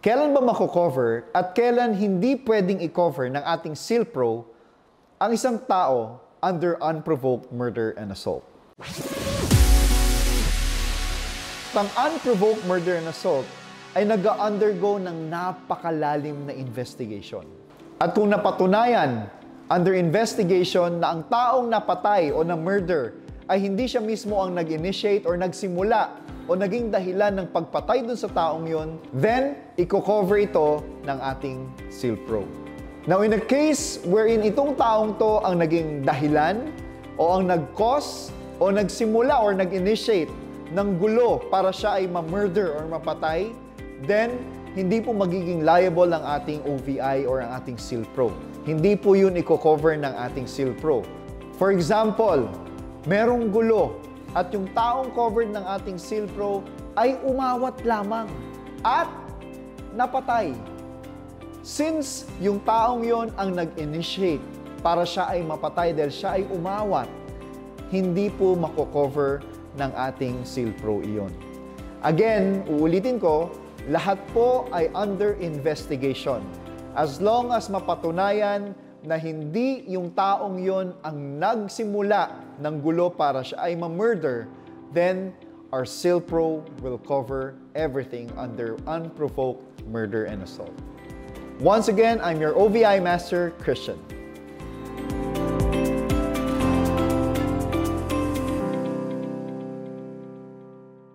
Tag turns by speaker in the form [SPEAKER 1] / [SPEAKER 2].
[SPEAKER 1] Kailan ba mako-cover at kailan hindi pwedeng i-cover ng ating SEALPRO ang isang tao under unprovoked murder and assault? Ang unprovoked murder and assault ay nag-undergo ng napakalalim na investigation. At kung napatunayan under investigation na ang taong napatay o na-murder ay hindi siya mismo ang nag-initiate or nagsimula o naging dahilan ng pagpatay dun sa taong yon, then i-cover ito ng ating SEALPRO. Now, in a case wherein itong taong to ang naging dahilan o ang nag-cause o nagsimula or nag-initiate ng gulo para siya ay ma-murder or mapatay, then hindi po magiging liable ang ating OVI or ang ating SEALPRO. Hindi po yun i-cover ng ating SEALPRO. For example, merong gulo at yung taong covered ng ating SEALPRO ay umawat lamang at napatay. Since yung taong yon ang nag-initiate para siya ay mapatay dahil siya ay umawat, hindi po mako-cover ng ating SEALPRO iyon. Again, uulitin ko, lahat po ay under investigation. As long as mapatunayan na hindi yung taong yon ang nagsimula ng gulo para siya ay ma-murder, then our SEALPRO will cover everything under unprovoked murder and assault. Once again, I'm your OVI Master, Christian.